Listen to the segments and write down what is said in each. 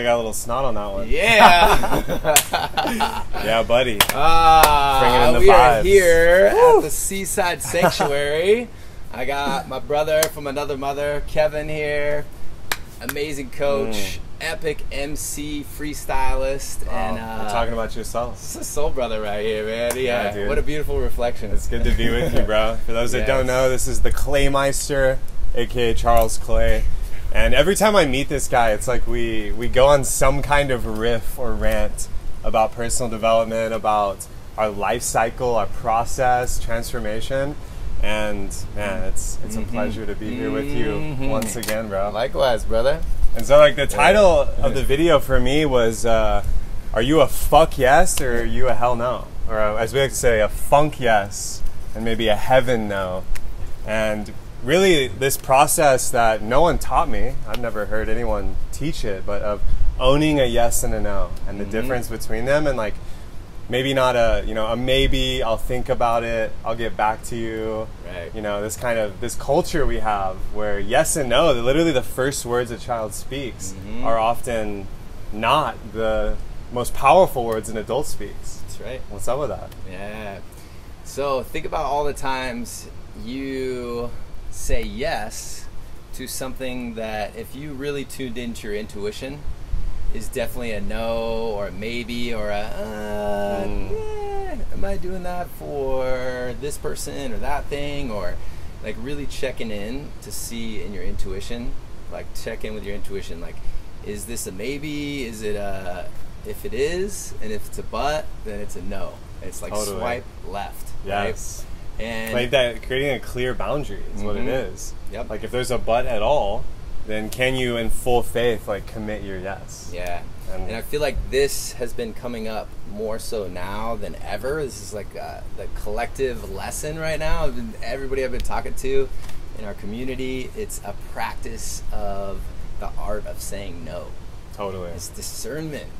I got a little snot on that one. Yeah. Yeah, buddy. Bringing in the we vibes. are here at the Seaside Sanctuary. I got my brother from another mother, Kevin, here. Amazing coach, epic MC, freestylist, and you're talking about yourself. This is soul brother right here, man. Yeah, dude. What a beautiful reflection. It's good to be with you, bro. For those that don't know, this is the Claymeister, aka Charles Clay. And every time I meet this guy, it's like we go on some kind of riff or rant about personal development, about our life cycle, our process, transformation. And man, it's a pleasure to be here with you once again, bro. Likewise, brother. And so like the title of the video for me was, are you a fuck yes or are you a hell no? Or as we like to say, a funk yes and maybe a heaven no. And really this process that no one taught me, I've never heard anyone teach it, but of owning a yes and a no and the difference between them, and like maybe not a maybe, I'll think about it, I'll get back to you. Right. You know, this culture we have where yes and no, literally the first words a child speaks are often not the most powerful words an adult speaks. That's right. What's up with that? Yeah. So think about all the times you say yes to something that, if you really tuned into your intuition, is definitely a no or a maybe or a yeah, am I doing that for this person or that thing? Or like really checking in to see in your intuition, like check in with your intuition, like is this a maybe, is it a, if it is, and if it's a but, then it's a no. It's like swipe left. Yes. Right? And like that, creating a clear boundary is what it is. Yep. Like if there's a but at all, then can you in full faith like commit your yes? Yeah. And I feel like this has been coming up more so now than ever. This is like the collective lesson right now. Everybody I've been talking to in our community, it's a practice of the art of saying no. Totally. It's discernment.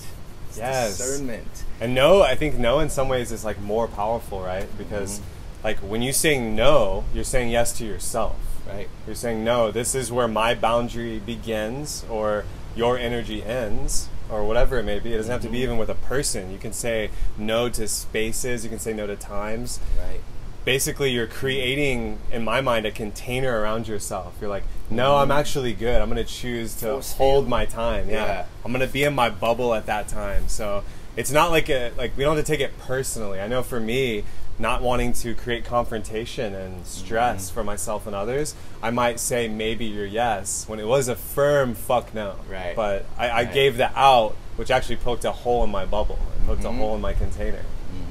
It's yes. discernment. And no, I think no in some ways is like more powerful, right? Because like when you say no, you're saying yes to yourself. Right. You're saying, no, this is where my boundary begins or your energy ends or whatever it may be. It doesn't have to be even with a person. You can say no to spaces. You can say no to times. Right. Basically, you're creating, in my mind, a container around yourself. You're like, no, I'm actually good. I'm going to choose to hold my time. Yeah. I'm going to be in my bubble at that time. So it's not like we don't have to take it personally. I know for me, not wanting to create confrontation and stress for myself and others, I might say maybe your yes when it was a firm fuck no. Right. But I gave the out, which actually poked a hole in my bubble. It poked a hole in my container.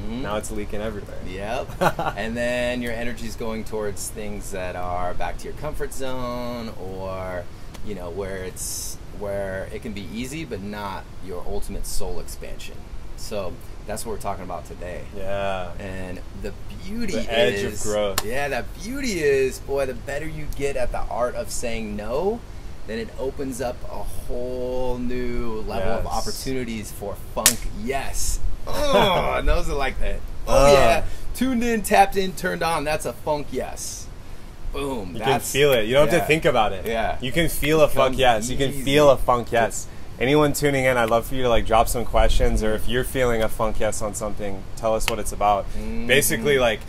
Now it's leaking everywhere. Yep. And then your energy's going towards things that are back to your comfort zone, or you know, where it can be easy but not your ultimate soul expansion. So that's what we're talking about today. Yeah. And the beauty is... the edge of growth. Yeah, the beauty is, boy, the better you get at the art of saying no, then it opens up a whole new level of opportunities for funk yes. Oh, and those are like that. Oh, yeah. Tuned in, tapped in, turned on. That's a funk yes. Boom. You can feel it. You don't have to think about it. Yeah. You can feel a funk yes. You can feel a funk yes. Anyone tuning in, I'd love for you to like drop some questions, or if you're feeling a funk yes on something, tell us what it's about. Basically, like,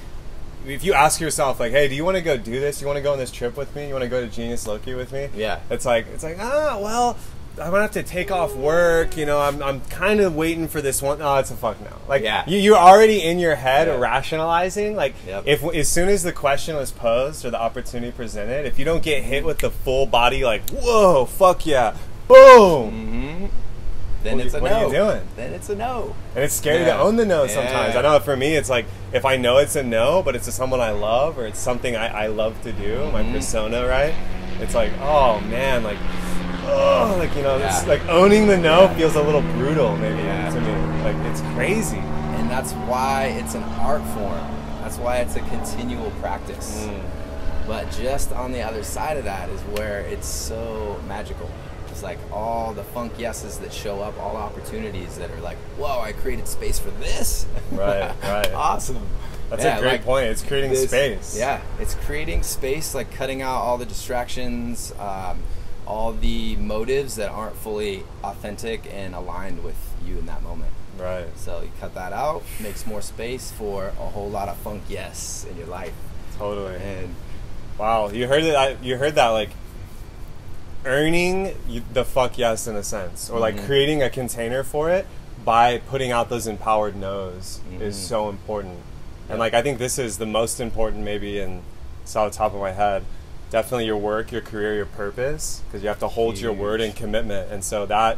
if you ask yourself, like, hey, do you want to go do this? You want to go on this trip with me? You want to go to Genius Loki with me? Yeah. It's like, well, I'm gonna have to take off work. You know, I'm kind of waiting for this one. Oh, it's a fuck no. Like, you're already in your head rationalizing. Like, if as soon as the question was posed or the opportunity presented, if you don't get hit with the full body, like, whoa, fuck yeah. Boom! Then it's a no. What are you doing? Then it's a no. And it's scary to own the no sometimes. I know for me, it's like, if I know it's a no, but it's to someone I love, or it's something I love to do, my persona, right? It's like, oh man, like, you know, it's like owning the no feels a little brutal maybe to me. Like, it's crazy. And that's why it's an art form. That's why it's a continual practice. But just on the other side of that is where it's so magical. It's like all the funk yeses that show up, all opportunities that are like, whoa, I created space for this. Right. Awesome. That's a great point. It's creating space. Yeah, it's creating space, like cutting out all the distractions, all the motives that aren't fully authentic and aligned with you in that moment. Right. So you cut that out, makes more space for a whole lot of funk yes in your life. Totally. And wow, you heard it. You heard that, like, earning the fuck yes in a sense, or like creating a container for it by putting out those empowered no's is so important. And like, I think this is the most important, maybe, and it's off the top of my head, definitely your work, your career, your purpose, because you have to hold your word and commitment. And so that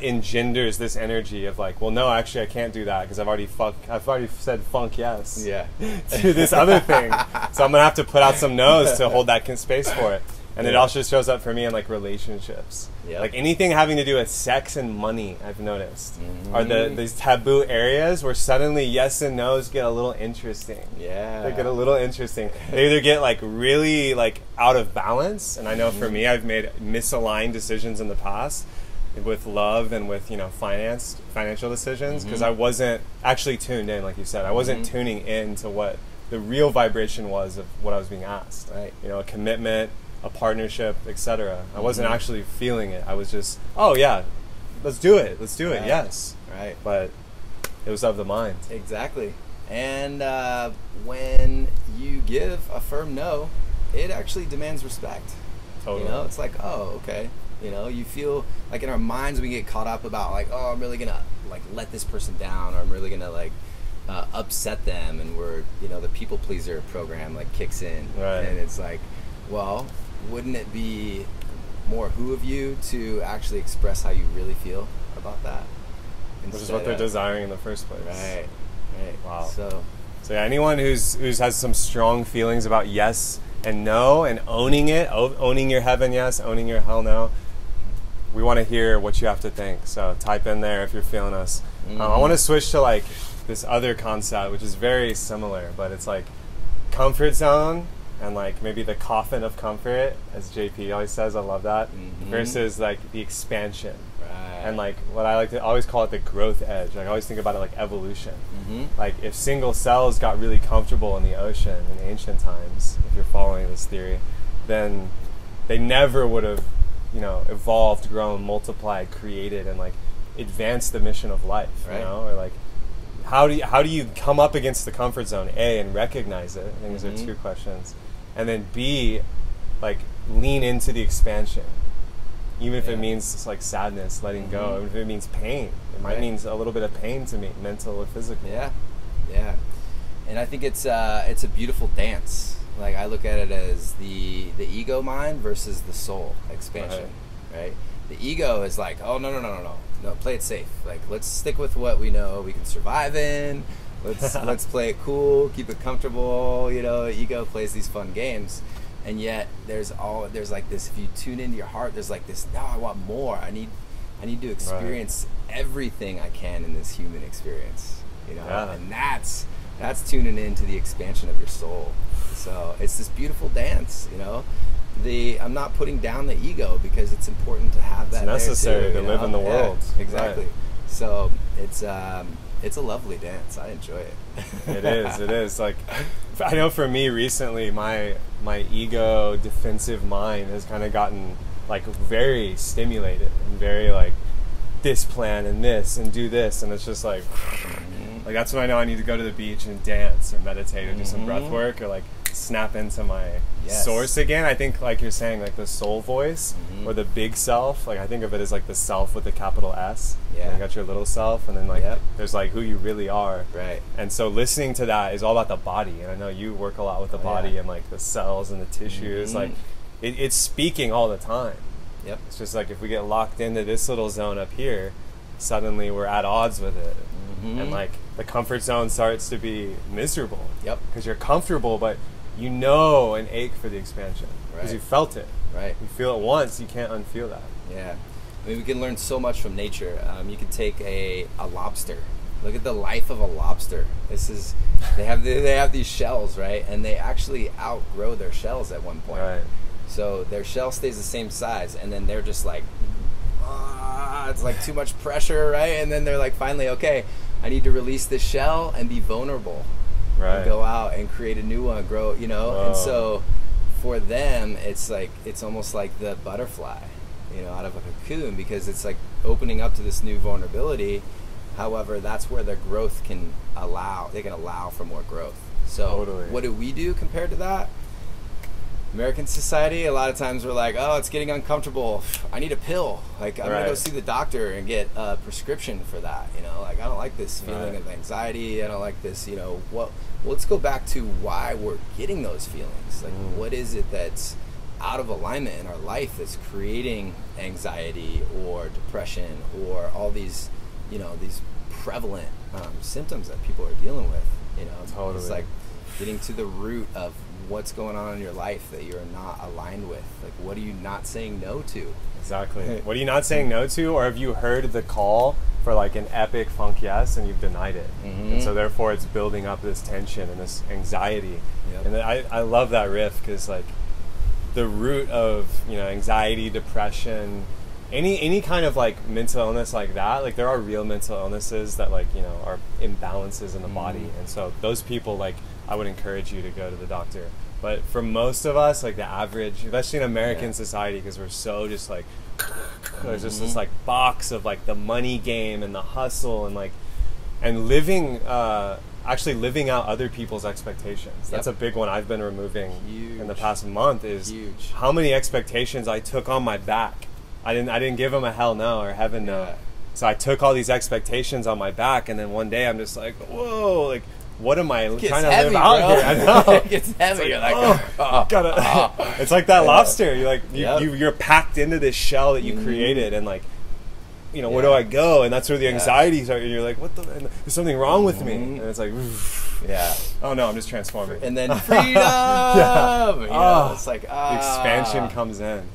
engenders this energy of like, well, no, actually I can't do that because I've already said funk yes to this other thing. So I'm gonna have to put out some no's to hold that space for it. And it also shows up for me in like relationships. Like anything having to do with sex and money, I've noticed, are these taboo areas where suddenly yes and no's get a little interesting. They get a little interesting. They either get like really like out of balance, and I know for me, I've made misaligned decisions in the past with love and with, you know, financial decisions, because I wasn't actually tuned in, like you said. I wasn't tuning in to what the real vibration was of what I was being asked. You know, a commitment, a partnership, etc. I wasn't actually feeling it. I was just, oh yeah, let's do it, yes. But it was of the mind. Exactly. And when you give a firm no, it actually demands respect. Totally. You know, it's like, oh, okay. You know, you feel like in our minds we get caught up about like, oh, I'm really gonna like let this person down, or I'm really gonna like upset them, and we're, you know, the people pleaser program like kicks in, and it's like, well, wouldn't it be more who of you to actually express how you really feel about that? Which is what they're desiring in the first place. Right. Wow. So yeah, anyone who's has some strong feelings about yes and no, and owning it, owning your heaven yes, owning your hell no, we want to hear what you have to think. So type in there if you're feeling us. I want to switch to like this other concept, which is very similar, but it's like comfort zone, and like maybe the coffin of comfort, as JP always says. I love that. Versus like the expansion. And like what I like to always call it, the growth edge. Like I always think about it like evolution. Like if single cells got really comfortable in the ocean in ancient times, if you're following this theory, then they never would have, you know, evolved, grown, multiplied, created, and like advanced the mission of life. You know, or like how do you come up against the comfort zone, A, and recognize it? I think these are two questions. And then B, like lean into the expansion, even if it means like sadness, letting go, even if it means pain. It might mean a little bit of pain to me, mental or physical. And I think it's a beautiful dance. Like I look at it as the ego mind versus the soul expansion. Right? The ego is like, oh no, play it safe. Like let's stick with what we know we can survive in. Let's play it cool, keep it comfortable. You know, ego plays these fun games, and yet there's like this. If you tune into your heart, there's like this. No, I want more. I need to experience everything I can in this human experience. You know, and that's tuning into the expansion of your soul. So it's this beautiful dance. You know, I'm not putting down the ego, because it's important to have that. It's necessary to live in the world. Exactly. So it's a lovely dance. I enjoy it. It is. Like, I know for me recently, my ego defensive mind has kind of gotten like very stimulated and very like this plan and this and do this, and it's just like that's when I know I need to go to the beach and dance or meditate or do some breath work, or like snap into my source again. I think like you're saying, like the soul voice or the big self, like I think of it as like the self with a capital S. You got your little self, and then like there's like who you really are. And so listening to that is all about the body, and I know you work a lot with the body and like the cells and the tissues. Like it's speaking all the time. It's just like if we get locked into this little zone up here, suddenly we're at odds with it. And like the comfort zone starts to be miserable. Because you're comfortable, but you know an ache for the expansion because you felt it. You feel it once, you can't unfeel that. I mean, we can learn so much from nature. You can take a lobster. Look at the life of a lobster. They have these shells, right? And they actually outgrow their shells at one point. So their shell stays the same size, and then they're just like, it's like too much pressure, right? And then they're like, finally, okay, I need to release the shell and be vulnerable. And go out and create a new one, grow, you know. And so for them, it's like, it's almost like the butterfly, you know, out of a cocoon, because it's like opening up to this new vulnerability. However, that's where their growth they can allow for more growth. So what do we do compared to that? American society, a lot of times we're like, oh, it's getting uncomfortable, I need a pill, like I'm gonna go see the doctor and get a prescription for that, you know, like I don't like this feeling of anxiety, I don't like this, you know, well, let's go back to why we're getting those feelings. Like what is it that's out of alignment in our life that's creating anxiety or depression or all these, you know, these prevalent symptoms that people are dealing with, you know. It's like getting to the root of what's going on in your life that you're not aligned with. Like, what are you not saying no to? Exactly. What are you not saying no to? Or have you heard the call for like an epic funk yes and you've denied it? And so therefore it's building up this tension and this anxiety. And I love that riff, because like the root of, you know, anxiety, depression, any kind of like mental illness like that, like there are real mental illnesses that, like, you know, are imbalances in the body. And so those people, like, I would encourage you to go to the doctor. But for most of us, like the average, especially in American society, because we're so just like, there's just this like box of like the money game and the hustle and like, and living, actually living out other people's expectations. That's a big one I've been removing in the past month, is how many expectations I took on my back. I didn't give them a hell no or heaven no. So I took all these expectations on my back, and then one day I'm just like, whoa, like, what am I trying to live out here? I know. It gets heavy. You're like, it's like that lobster. You're like, you're packed into this shell that you created, and like, you know, where do I go? And that's where the anxieties are. And you're like, what the? And there's something wrong with me. And it's like, oh no, I'm just transforming. And then freedom. You know, it's like the expansion comes in.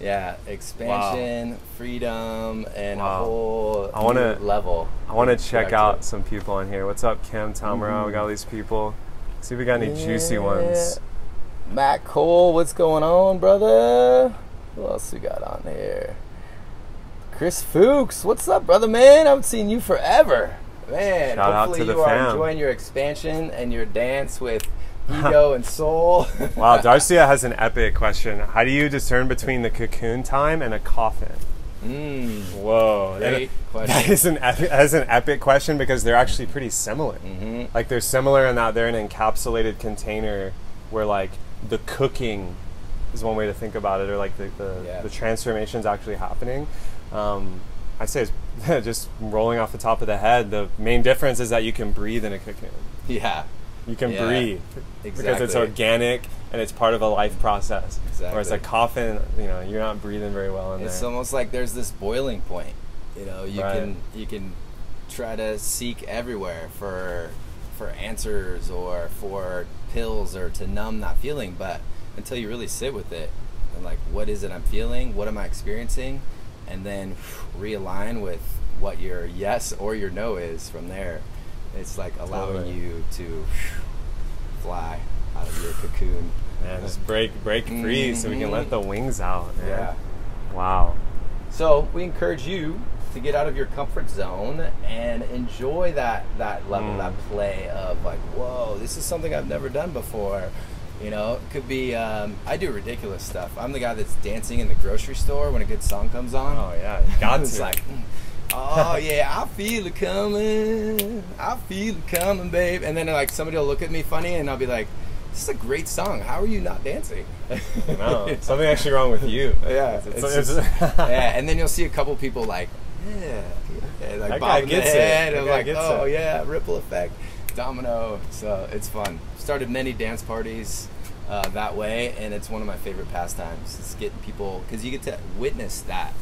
Expansion, freedom, and a whole new level. I want to check out some people in here. What's up, Kim, Tamara? We got all these people. See if we got any juicy ones. Matt Cole, what's going on, brother? Who else we got on here? Chris Fuchs, what's up, brother, man? I haven't seen you forever. Man, hopefully you are enjoying your expansion and your dance with ego and soul. Wow, Darcia has an epic question. How do you discern between the cocoon time and a coffin? Whoa. Great question. That is an epic question, because they're actually pretty similar. Like, they're similar in that they're an encapsulated container where, like, the cooking is one way to think about it, or like the transformation's actually happening. I'd say it's just rolling off the top of the head. The main difference is that you can breathe in a cocoon. You can breathe because it's organic and it's part of a life process. Whereas a coffin, you know, you're not breathing very well in there. It's almost like there's this boiling point. You know, you can try to seek everywhere for answers or for pills or to numb that feeling, but until you really sit with it and like, what is it I'm feeling? What am I experiencing? And then realign with what your yes or your no is from there. It's like allowing you to fly out of your cocoon. Man, just break free so we can let the wings out, man. Wow. So we encourage you to get out of your comfort zone and enjoy that level, that play of like, whoa, this is something I've never done before. You know, it could be, I do ridiculous stuff. I'm the guy that's dancing in the grocery store when a good song comes on. Oh, yeah. You got It's like, oh, yeah, I feel it coming. I feel it coming, babe. And then, like, somebody will look at me funny, and I'll be like, this is a great song. How are you not dancing? No, something actually wrong with you. And then you'll see a couple people like, like bobbing their head. And like, oh, yeah, ripple effect. Domino. So it's fun. Started many dance parties that way, and it's one of my favorite pastimes. It's getting people, because you get to witness that,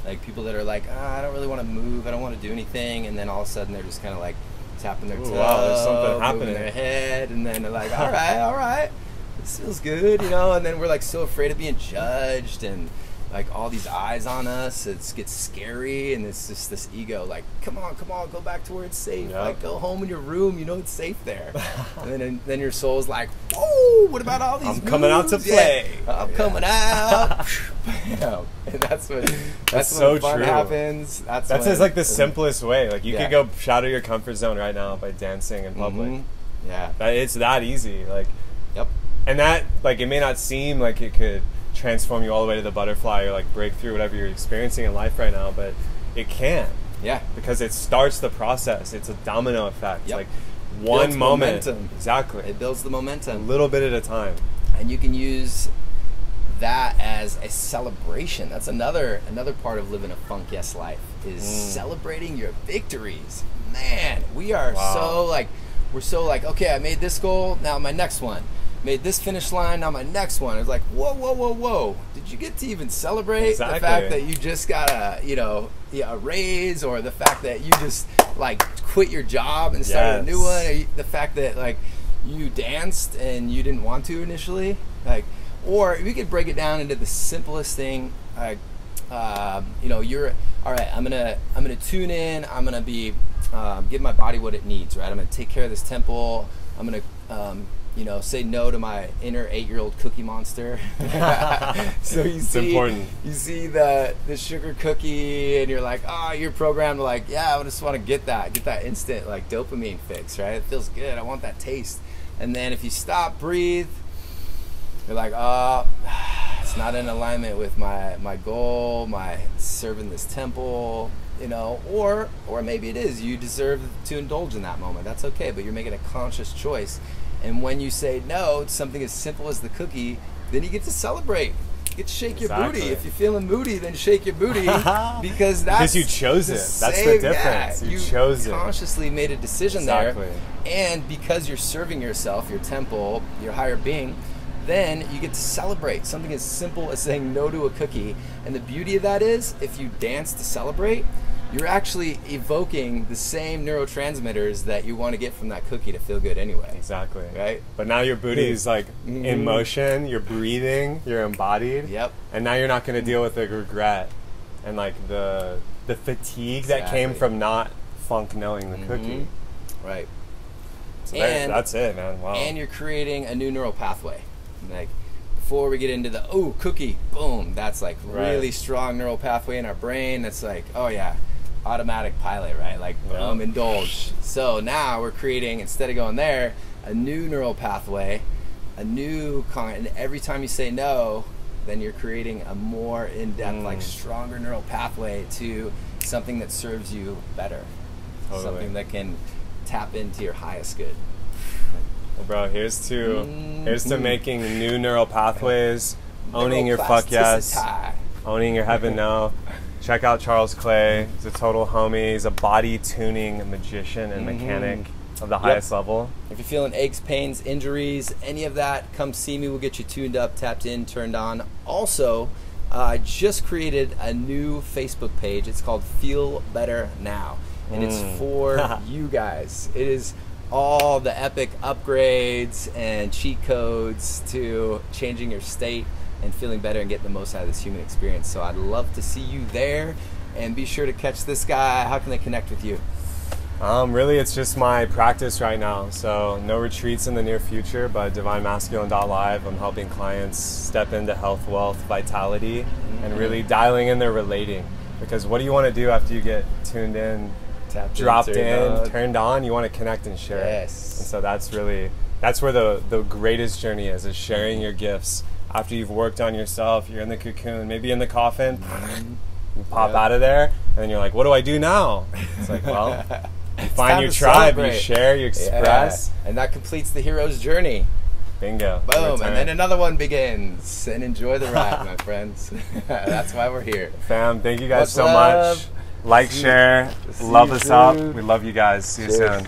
like people that are like, I don't really want to move, I don't want to do anything, and then all of a sudden they're just kind of like tapping their toe, there's something happening, their head, and then they're like, all right, this feels good, you know. And then we're like so afraid of being judged and like all these eyes on us. It gets scary, and it's just this ego like, come on, go back to where it's safe. Like, go home in your room, you know it's safe there. And then your soul's like, whoa, what about all these I'm coming out to play. I'm coming out. And that's when so fun true. happens. That's like the simplest way. Like, you could go out of your comfort zone right now by dancing in public. Yeah, it's that easy. Like, And that, like, it may not seem like it could transform you all the way to the butterfly or like break through whatever you're experiencing in life right now, but it can. Yeah. Because it starts the process. It's a domino effect. Yep. Like one Builds moment. momentum. Exactly. It builds the A momentum. little bit at a time. And you can use that as a celebration. That's another part of living a funk yes life is celebrating your victories. Man, we are we're so like, okay, I made this goal, now my next one. Made this finish line, now my next one. It's like, whoa. Did you get to even celebrate the fact that you just got a raise, or the fact that you just like quit your job and started a new one, or the fact that like you danced and you didn't want to initially? Like, or we could break it down into the simplest thing. Like, you're all right. I'm gonna tune in. I'm gonna be give my body what it needs. Right. I'm gonna take care of this temple. I'm gonna say no to my inner 8-year-old cookie monster. So you see the sugar cookie, and you're like, you're programmed to like, I just want to get that instant like dopamine fix. Right. It feels good. I want that taste. And then if you stop, breathe. You're like, it's not in alignment with my goal, my serving this temple, or maybe it is. You deserve to indulge in that moment. That's okay, but you're making a conscious choice. And when you say no to something as simple as the cookie, then you get to celebrate. You get to shake your booty. If you're feeling moody, then shake your booty because you chose it. That's the difference. You chose it. Consciously made a decision there. And because you're serving yourself, your temple, your higher being, then you get to celebrate something as simple as saying no to a cookie. And the beauty of that is, if you dance to celebrate, you're actually evoking the same neurotransmitters that you want to get from that cookie to feel good anyway. Exactly. Right? But now your booty is like in motion, you're breathing, you're embodied. Yep. And now you're not going to deal with the regret and like the fatigue that came from not funk knowing the cookie. Right. So that's it, man. Wow. And you're creating a new neural pathway. Like, before we get into the cookie, boom, that's like really strong neural pathway in our brain. That's like, automatic pilot, right? Like, boom, indulge. So now we're creating, instead of going there, a new neural pathway, and every time you say no, then you're creating a more in-depth, like stronger neural pathway to something that serves you better. Totally. Something that can tap into your highest good. Well, bro, here's to making new neural pathways, owning your fuck yes, owning your heaven no. Check out Charles Clay. He's a total homie. He's a body tuning magician and mechanic of the highest level. If you're feeling aches, pains, injuries, any of that, come see me. We'll get you tuned up, tapped in, turned on. Also, I just created a new Facebook page. It's called Feel Better Now, and it's for you guys. It is all the epic upgrades and cheat codes to changing your state and feeling better and getting the most out of this human experience. So I'd love to see you there, and be sure to catch this guy. How can they connect with you? Really, it's just my practice right now. So no retreats in the near future, but divinemasculine.live. I'm helping clients step into health, wealth, vitality, and really dialing in their relating. Because what do you want to do after you get tuned in, dropped in, turned on? You want to connect and share. Yes. And so that's where the greatest journey is sharing your gifts. After you've worked on yourself, you're in the cocoon, maybe in the coffin, you pop out of there, and then you're like, what do I do now? It's like, well, you find your tribe, you share, you express. And that completes the hero's journey. Bingo. Boom. And then another one begins. And enjoy the ride, my friends. That's why we're here. Fam, thank you guys so much. Like, share, love us up. We love you guys. See you soon.